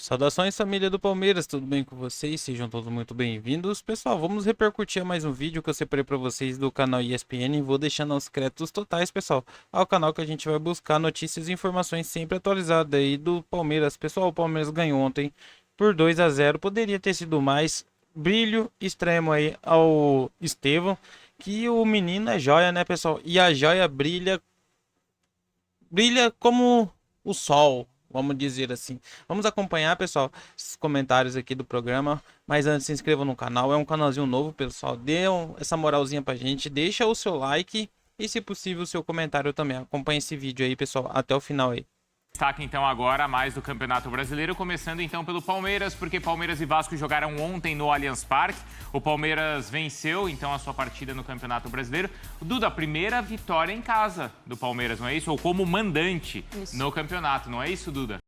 Saudações, família do Palmeiras, tudo bem com vocês? Sejam todos muito bem-vindos. Pessoal, vamos repercutir mais um vídeo que eu separei para vocês do canal ESPN. Vou deixando os créditos totais, pessoal, ao canal que a gente vai buscar notícias e informações sempre atualizadas aí do Palmeiras. Pessoal, o Palmeiras ganhou ontem por 2-0, poderia ter sido mais. Brilho extremo aí ao Estevão, que o menino é joia, né, pessoal? E a joia brilha como o sol, vamos dizer assim. Vamos acompanhar, pessoal, os comentários aqui do programa. Mas antes, se inscreva no canal, é um canalzinho novo, pessoal. Dê essa moralzinha pra gente, deixa o seu like e, se possível, o seu comentário também. Acompanhe esse vídeo aí, pessoal, até o final aí. Destaque então agora mais do Campeonato Brasileiro, começando então pelo Palmeiras, porque Palmeiras e Vasco jogaram ontem no Allianz Parque. O Palmeiras venceu então a sua partida no Campeonato Brasileiro. Duda, a primeira vitória em casa do Palmeiras, não é isso? Ou como mandante no campeonato, não é isso, Duda?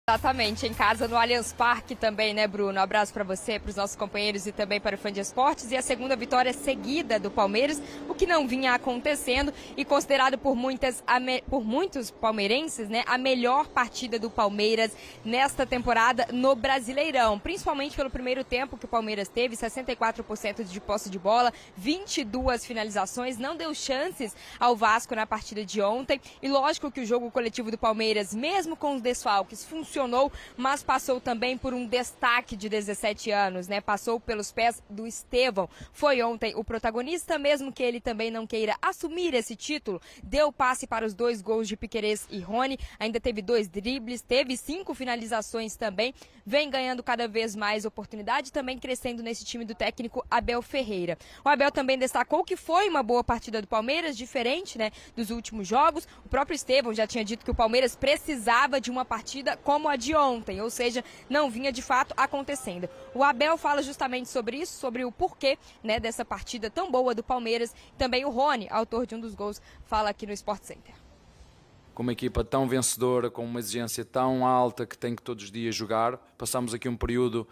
Exatamente, em casa no Allianz Parque também, né, Bruno? Um abraço para você, para os nossos companheiros e também para o Fã de Esportes. E a segunda vitória seguida do Palmeiras, o que não vinha acontecendo e considerado por muitos palmeirenses, né, a melhor partida do Palmeiras nesta temporada no Brasileirão. Principalmente pelo primeiro tempo que o Palmeiras teve, 64% de posse de bola, 22 finalizações, não deu chances ao Vasco na partida de ontem. E lógico que o jogo coletivo do Palmeiras, mesmo com os desfalques, funcionou, mas passou também por um destaque de 17 anos, né? Passou pelos pés do Estevão. Foi ontem o protagonista, mesmo que ele também não queira assumir esse título. Deu passe para os 2 gols de Piquerez e Rony, ainda teve 2 dribles, teve 5 finalizações também. Vem ganhando cada vez mais oportunidade, também crescendo nesse time do técnico Abel Ferreira. O Abel também destacou que foi uma boa partida do Palmeiras, diferente, né, dos últimos jogos. O próprio Estevão já tinha dito que o Palmeiras precisava de uma partida como a de ontem, ou seja, não vinha de fato acontecendo. O Abel fala justamente sobre isso, sobre o porquê, né, dessa partida tão boa do Palmeiras. Também o Rony, autor de um dos gols, fala aqui no Sport Center. Com uma equipa tão vencedora, com uma exigência tão alta que tem que todos os dias jogar, passamos aqui um período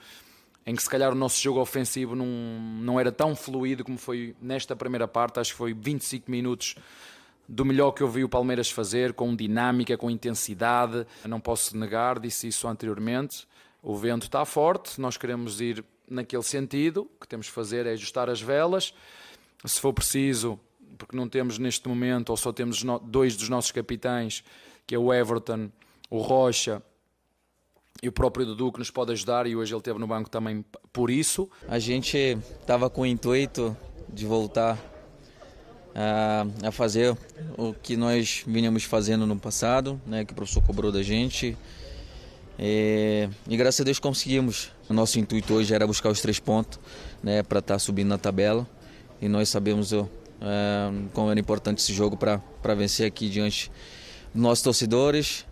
em que se calhar o nosso jogo ofensivo não era tão fluido como foi nesta primeira parte. Acho que foi 25 minutos do melhor que eu vi o Palmeiras fazer, com dinâmica, com intensidade. Não posso negar, disse isso anteriormente, o vento está forte, nós queremos ir naquele sentido. O que temos que fazer é ajustar as velas, se for preciso, porque não temos neste momento, ou só temos 2 dos nossos capitães, que é o Everton, o Rocha e o próprio Dudu, que nos pode ajudar, e hoje ele esteve no banco também por isso. A gente estava com o intuito de voltar a fazer o que nós vinhamos fazendo no passado, né, que o professor cobrou da gente, e graças a Deus conseguimos. O nosso intuito hoje era buscar os 3 pontos, né, para estar subindo na tabela, e nós sabemos como era importante esse jogo para vencer aqui diante dos nossos torcedores.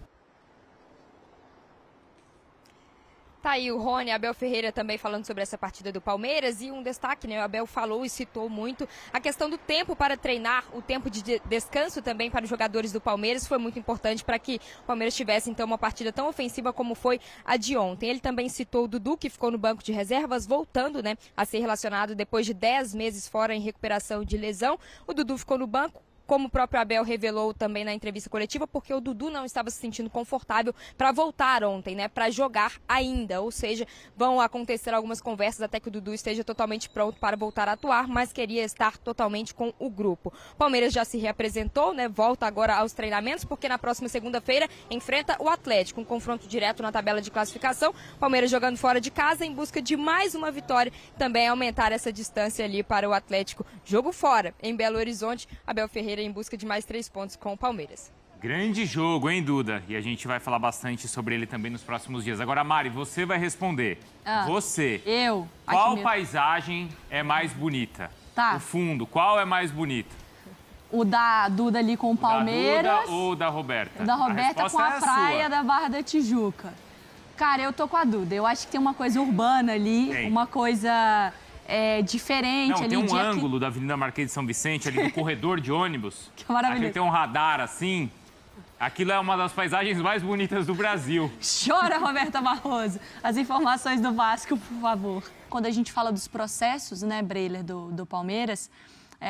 Tá aí o Rony, Abel Ferreira também falando sobre essa partida do Palmeiras, e um destaque, né, o Abel falou e citou muito a questão do tempo para treinar, o tempo de descanso também para os jogadores do Palmeiras foi muito importante para que o Palmeiras tivesse então uma partida tão ofensiva como foi a de ontem. Ele também citou o Dudu, que ficou no banco de reservas, voltando, né, a ser relacionado depois de 10 meses fora em recuperação de lesão. O Dudu ficou no banco, como o próprio Abel revelou também na entrevista coletiva, porque o Dudu não estava se sentindo confortável para voltar ontem, né, para jogar ainda, ou seja, vão acontecer algumas conversas até que o Dudu esteja totalmente pronto para voltar a atuar, mas queria estar totalmente com o grupo. O Palmeiras já se reapresentou, né, volta agora aos treinamentos, porque na próxima segunda-feira enfrenta o Atlético, um confronto direto na tabela de classificação. O Palmeiras jogando fora de casa em busca de mais uma vitória, também aumentar essa distância ali para o Atlético. Jogo fora, em Belo Horizonte, Abel Ferreira em busca de mais 3 pontos com o Palmeiras. Grande jogo, hein, Duda? E a gente vai falar bastante sobre ele também nos próximos dias. Agora, Mari, você vai responder. Você. Eu. Qual paisagem é mais bonita? Tá. O fundo, qual é mais bonito? O da Duda ali com o Palmeiras. Da Duda ou da Roberta? O da Roberta com a praia da Barra da Tijuca. Cara, eu tô com a Duda. Eu acho que tem uma coisa urbana ali, uma coisa diferente. Não, ali. tem um ângulo da Avenida Marquês de São Vicente, ali do corredor de ônibus. Que maravilhoso. Aqui tem um radar assim. Aquilo é uma das paisagens mais bonitas do Brasil. Chora, Roberta Barroso. As informações do Vasco, por favor. Quando a gente fala dos processos, né, Breiler, do Palmeiras,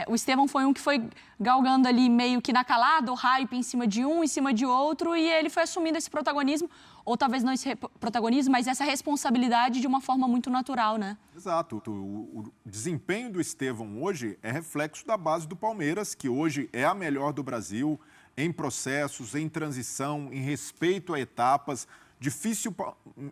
O Estevão foi um que foi galgando ali meio que na calada, o hype em cima de um, em cima de outro, e ele foi assumindo esse protagonismo, ou talvez não esse protagonismo, mas essa responsabilidade de uma forma muito natural, né? Exato. O desempenho do Estevão hoje é reflexo da base do Palmeiras, que hoje é a melhor do Brasil, em processos, em transição, em respeito a etapas.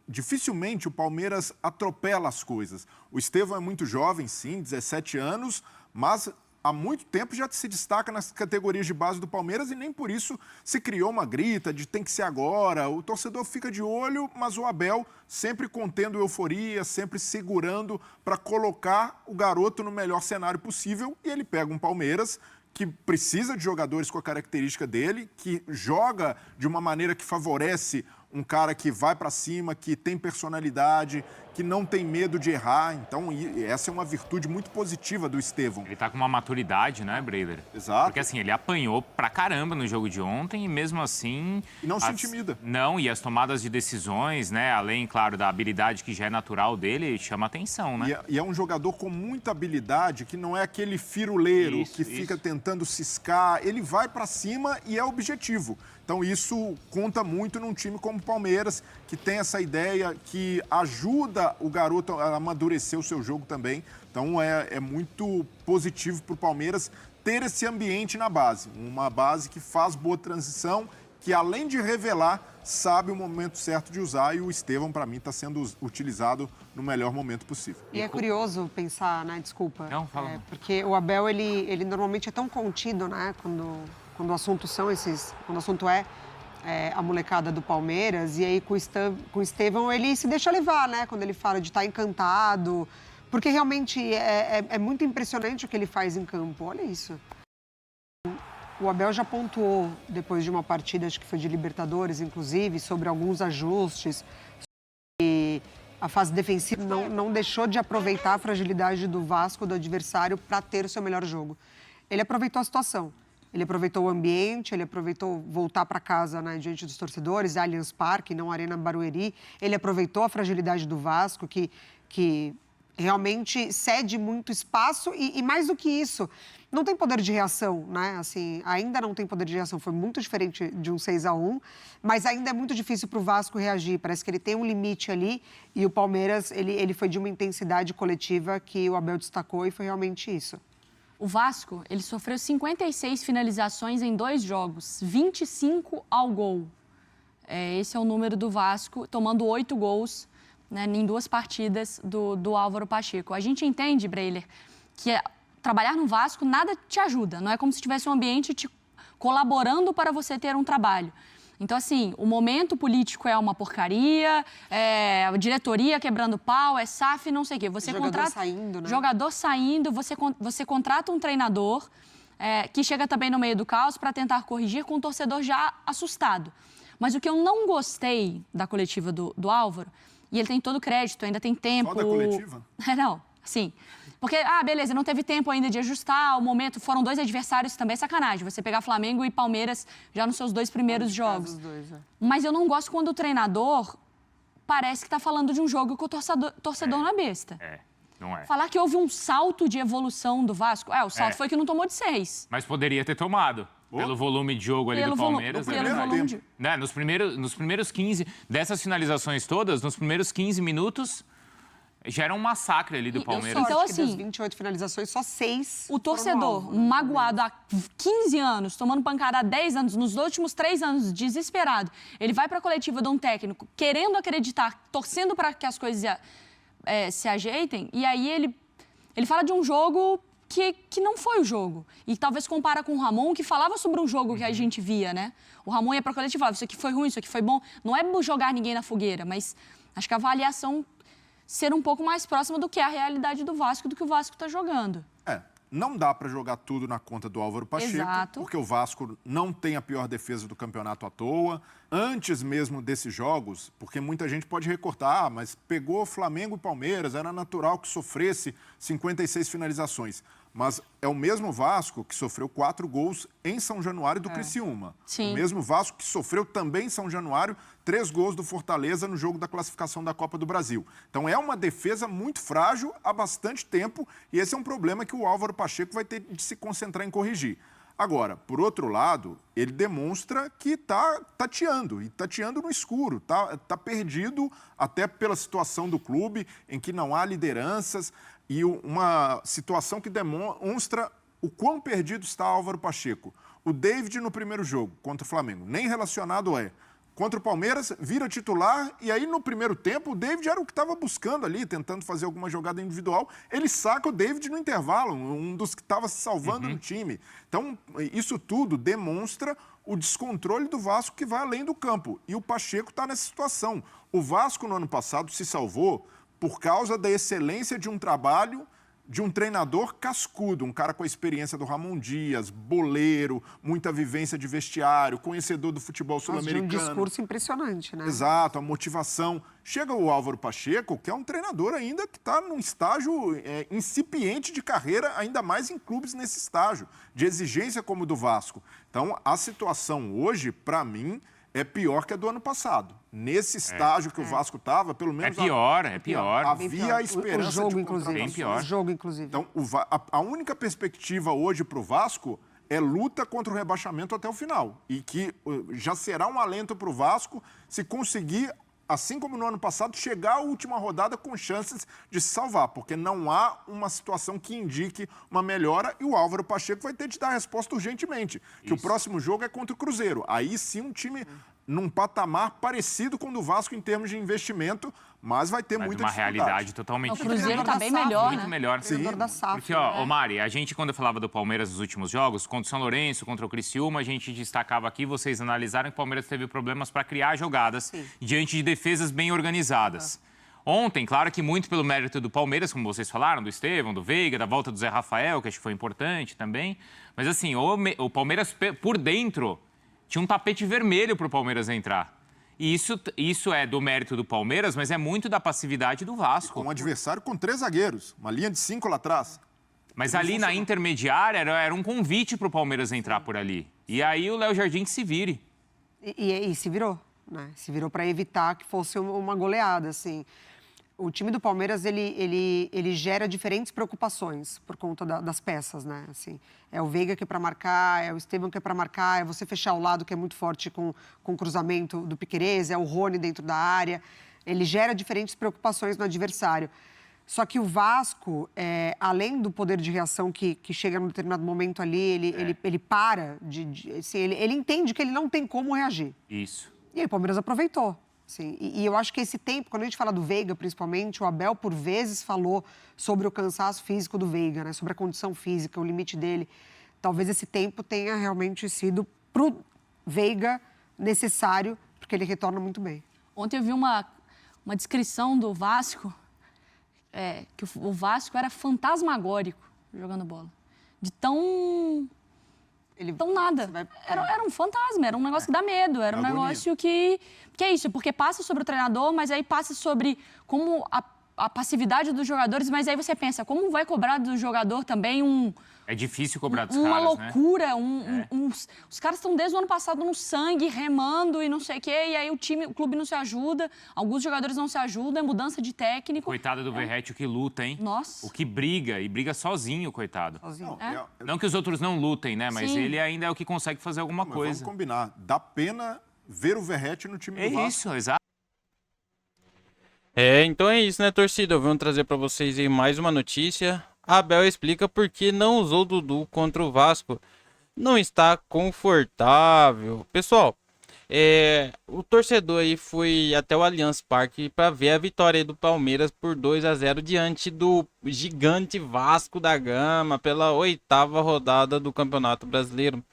Dificilmente o Palmeiras atropela as coisas. O Estevão é muito jovem, sim, 17 anos, mas há muito tempo já se destaca nas categorias de base do Palmeiras e nem por isso se criou uma grita de tem que ser agora. O torcedor fica de olho, mas o Abel sempre contendo euforia, sempre segurando para colocar o garoto no melhor cenário possível, e ele pega um Palmeiras que precisa de jogadores com a característica dele, que joga de uma maneira que favorece um cara que vai para cima, que tem personalidade, que não tem medo de errar. Então, essa é uma virtude muito positiva do Estevão. Ele tá com uma maturidade, né, Breiler? Exato. Porque assim, ele apanhou pra caramba no jogo de ontem e mesmo assim... E não se intimida. Não, e as tomadas de decisões, né, além, claro, da habilidade que já é natural dele, chama atenção, né? E é um jogador com muita habilidade, que não é aquele firuleiro que fica tentando ciscar. Ele vai para cima e é objetivo. Então, isso conta muito num time como o Palmeiras, que tem essa ideia, que ajuda o garoto a amadurecer o seu jogo também. Então, é muito positivo para o Palmeiras ter esse ambiente na base. Uma base que faz boa transição, que além de revelar, sabe o momento certo de usar. E o Estevão, para mim, está sendo utilizado no melhor momento possível. E é curioso pensar, né? Desculpa. Não, fala. Porque o Abel, ele normalmente é tão contido, né? Quando o assunto quando o assunto é a molecada do Palmeiras, e aí com o Estevão ele se deixa levar, né? Quando ele fala de estar encantado, porque realmente é muito impressionante o que ele faz em campo. Olha isso. O Abel já pontuou, depois de uma partida, acho que foi de Libertadores, inclusive, sobre alguns ajustes, e a fase defensiva não deixou de aproveitar a fragilidade do Vasco, do adversário, para ter o seu melhor jogo. Ele aproveitou a situação. Ele aproveitou o ambiente, ele aproveitou voltar para casa, né, diante dos torcedores, Allianz Parque, não Arena Barueri. Ele aproveitou a fragilidade do Vasco, que realmente cede muito espaço e mais do que isso, não tem poder de reação, né? Assim, ainda não tem poder de reação. Foi muito diferente de um 6-1, mas ainda é muito difícil para o Vasco reagir. Parece que ele tem um limite ali e o Palmeiras, ele foi de uma intensidade coletiva que o Abel destacou e foi realmente isso. O Vasco, ele sofreu 56 finalizações em 2 jogos, 25 ao gol. Esse é o número do Vasco, tomando 8 gols, né, em 2 partidas do Álvaro Pacheco. A gente entende, Breiler, que trabalhar no Vasco nada te ajuda. Não é como se tivesse um ambiente te colaborando para você ter um trabalho. Então, assim, o momento político é uma porcaria, a diretoria quebrando pau, é SAF, não sei o quê. Jogador saindo, né? Jogador saindo, você contrata um treinador que chega também no meio do caos para tentar corrigir com o torcedor já assustado. Mas o que eu não gostei da coletiva do Álvaro, e ele tem todo o crédito, ainda tem tempo... Só da coletiva? Não, sim. Porque, beleza, não teve tempo ainda de ajustar o momento. Foram 2 adversários também, é sacanagem. Você pegar Flamengo e Palmeiras já nos seus 2 primeiros jogos. Mas eu não gosto quando o treinador parece que está falando de um jogo que o torcedor não é besta. Não é. Falar que houve um salto de evolução do Vasco. O salto foi que não tomou de 6. Mas poderia ter tomado. Pelo volume de jogo ali do Palmeiras. Nos primeiros 15, dessas finalizações todas, nos primeiros 15 minutos... Já era um massacre ali do Palmeiras. Então, assim, das 28 finalizações, só 6. O torcedor, magoado há 15 anos, tomando pancada há 10 anos, nos últimos 3 anos, desesperado, ele vai para a coletiva de um técnico, querendo acreditar, torcendo para que as coisas se ajeitem, e aí ele fala de um jogo que não foi o jogo. E talvez compara com o Ramon, que falava sobre um jogo que a gente via, né? O Ramon ia para a coletiva e falava, isso aqui foi ruim, isso aqui foi bom. Não é jogar ninguém na fogueira, mas acho que a avaliação... ser um pouco mais próxima do que é a realidade do Vasco, do que o Vasco está jogando. Não dá para jogar tudo na conta do Álvaro Pacheco, Exato. Porque o Vasco não tem a pior defesa do campeonato à toa. Antes mesmo desses jogos, porque muita gente pode recortar, mas pegou Flamengo e Palmeiras, era natural que sofresse 56 finalizações. Mas é o mesmo Vasco que sofreu 4 gols em São Januário do Criciúma. Sim. O mesmo Vasco que sofreu também em São Januário 3 gols do Fortaleza no jogo da classificação da Copa do Brasil. Então é uma defesa muito frágil há bastante tempo e esse é um problema que o Álvaro Pacheco vai ter de se concentrar em corrigir. Agora, por outro lado, ele demonstra que está tateando, e tateando no escuro, tá perdido até pela situação do clube, em que não há lideranças, e uma situação que demonstra o quão perdido está Álvaro Pacheco. O David no primeiro jogo contra o Flamengo, nem relacionado é. Contra o Palmeiras, vira titular e aí no primeiro tempo o David era o que estava buscando ali, tentando fazer alguma jogada individual. Ele saca o David no intervalo, um dos que estava se salvando no time. Então, isso tudo demonstra o descontrole do Vasco que vai além do campo. E o Pacheco está nessa situação. O Vasco no ano passado se salvou por causa da excelência de um trabalho de um treinador cascudo, um cara com a experiência do Ramon Dias, boleiro, muita vivência de vestiário, conhecedor do futebol sul-americano. De um discurso impressionante, né? Exato, a motivação. Chega o Álvaro Pacheco, que é um treinador ainda que está num estágio incipiente de carreira, ainda mais em clubes nesse estágio, de exigência como o do Vasco. Então, a situação hoje, para mim, é pior que a do ano passado. Nesse estágio que o Vasco estava, pelo menos... É pior. Havia a esperança o jogo, de inclusive. Bem pior. O jogo, inclusive. Então, a única perspectiva hoje para o Vasco é luta contra o rebaixamento até o final. E que já será um alento para o Vasco se conseguir, assim como no ano passado, chegar à última rodada com chances de se salvar, porque não há uma situação que indique uma melhora e o Álvaro Pacheco vai ter de dar a resposta urgentemente, que o próximo jogo é contra o Cruzeiro. Aí sim um time num patamar parecido com o do Vasco em termos de investimento, mas vai ter muita uma dificuldade. realidade totalmente O Cruzeiro diferente. tá bem melhor, Muito né? melhor. Treinador da SAF. Porque, ó, Mari, a gente, quando falava do Palmeiras nos últimos jogos, contra o São Lourenço, contra o Criciúma, a gente destacava aqui, vocês analisaram que o Palmeiras teve problemas para criar jogadas diante de defesas bem organizadas. Ontem, claro que muito pelo mérito do Palmeiras, como vocês falaram, do Estevão, do Veiga, da volta do Zé Rafael, que acho que foi importante também. Mas, assim, o Palmeiras, por dentro, tinha um tapete vermelho para o Palmeiras entrar. E isso é do mérito do Palmeiras, mas é muito da passividade do Vasco. Um adversário com 3 zagueiros, uma linha de 5 lá atrás. Mas ali na intermediária era um convite para o Palmeiras entrar por ali. E aí o Léo Jardim que se vire. E se virou, né? Se virou para evitar que fosse uma goleada, assim. O time do Palmeiras, ele gera diferentes preocupações por conta das peças, né? Assim, é o Veiga que é para marcar, é o Estevão que é para marcar, é você fechar o lado que é muito forte com o cruzamento do Piquerez, é o Rony dentro da área. Ele gera diferentes preocupações no adversário. Só que o Vasco, além do poder de reação que chega num determinado momento ali, ele para, assim, ele entende que ele não tem como reagir. Isso. E aí o Palmeiras aproveitou. Sim, e eu acho que esse tempo, quando a gente fala do Veiga, principalmente, o Abel, por vezes, falou sobre o cansaço físico do Veiga, né? Sobre a condição física, o limite dele. Talvez esse tempo tenha realmente sido pro Veiga necessário, porque ele retorna muito bem. Ontem eu vi uma descrição do Vasco, que o Vasco era fantasmagórico jogando bola. De tão nada. Era um fantasma, era um negócio que dá medo, era um negócio que é isso, porque passa sobre o treinador, mas aí passa sobre como a passividade dos jogadores, mas aí você pensa, como vai cobrar do jogador também É difícil cobrar dos uma caras, loucura, né? Os caras estão desde o ano passado no sangue, remando e não sei o quê, e aí o clube não se ajuda, alguns jogadores não se ajudam, é mudança de técnico. Coitado do Verratti, o que luta, hein? Nossa. O que briga, e briga sozinho, coitado. Sozinho. Não que os outros não lutem, né? Mas Sim. ele ainda é o que consegue fazer alguma Mas coisa. vamos combinar, dá pena ver o Verratti no time do Vasco. Isso, exato. Então é isso, né, torcida? Vamos trazer pra vocês aí mais uma notícia. A Abel explica por que não usou o Dudu contra o Vasco. Não está confortável. Pessoal, o torcedor aí foi até o Allianz Parque para ver a vitória aí do Palmeiras por 2-0 diante do gigante Vasco da Gama pela 8ª rodada do Campeonato Brasileiro.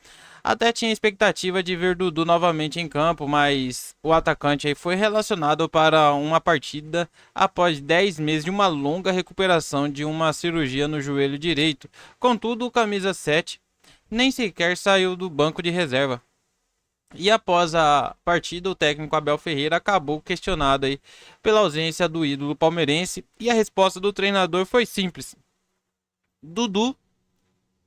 Até tinha expectativa de ver Dudu novamente em campo, mas o atacante aí foi relacionado para uma partida após 10 meses de uma longa recuperação de uma cirurgia no joelho direito. Contudo, o camisa 7 nem sequer saiu do banco de reserva. E após a partida, o técnico Abel Ferreira acabou questionado aí pela ausência do ídolo palmeirense e a resposta do treinador foi simples. Dudu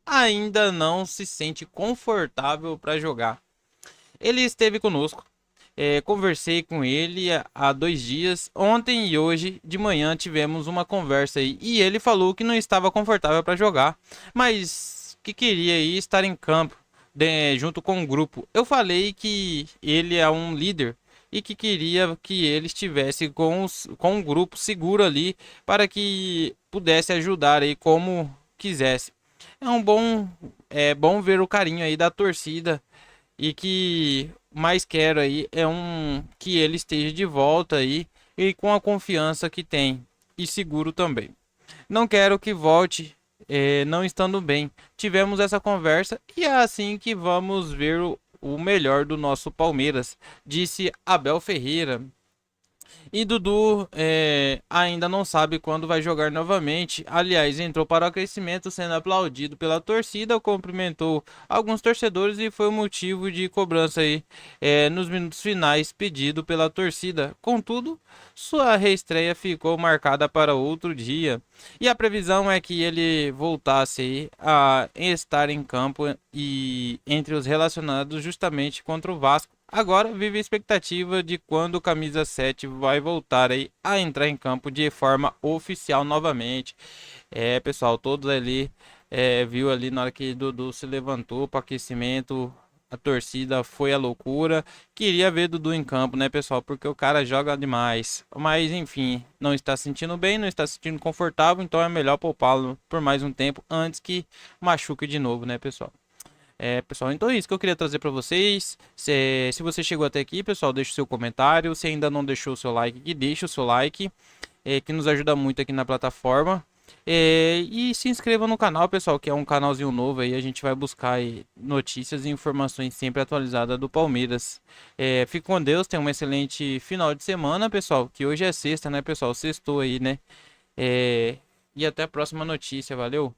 ainda não se sente confortável para jogar. Ele esteve conosco, conversei com ele há 2 dias. Ontem e hoje de manhã tivemos uma conversa aí e ele falou que não estava confortável para jogar, mas que queria aí estar em campo junto com o grupo. Eu falei que ele é um líder e que queria que ele estivesse com um grupo seguro ali para que pudesse ajudar aí como quisesse. É bom ver o carinho aí da torcida e que mais quero aí que ele esteja de volta aí e com a confiança que tem e seguro também. Não quero que volte não estando bem. Tivemos essa conversa e é assim que vamos ver o melhor do nosso Palmeiras, disse Abel Ferreira. E Dudu ainda não sabe quando vai jogar novamente. Aliás, entrou para o aquecimento sendo aplaudido pela torcida, cumprimentou alguns torcedores e foi o motivo de cobrança aí nos minutos finais pedido pela torcida. Contudo, sua reestreia ficou marcada para outro dia. E a previsão é que ele voltasse aí a estar em campo e entre os relacionados justamente contra o Vasco. Agora vive a expectativa de quando o camisa 7 vai voltar aí a entrar em campo de forma oficial novamente. Pessoal, todos ali viu ali na hora que Dudu se levantou para aquecimento, a torcida foi a loucura. Queria ver Dudu em campo, né, pessoal? Porque o cara joga demais. Mas enfim, não está se sentindo bem, não está se sentindo confortável, então é melhor poupá-lo por mais um tempo antes que machuque de novo, né, pessoal? Pessoal, então é isso que eu queria trazer para vocês. Se você chegou até aqui, pessoal, deixa o seu comentário. Se ainda não deixou o seu like, deixa o seu like, que nos ajuda muito aqui na plataforma. E se inscreva no canal, pessoal, que é um canalzinho novo aí. A gente vai buscar aí notícias e informações sempre atualizadas do Palmeiras. Fique com Deus, tenha um excelente final de semana, pessoal. Que hoje é sexta, né, pessoal? Sextou aí, né? E até a próxima notícia, valeu!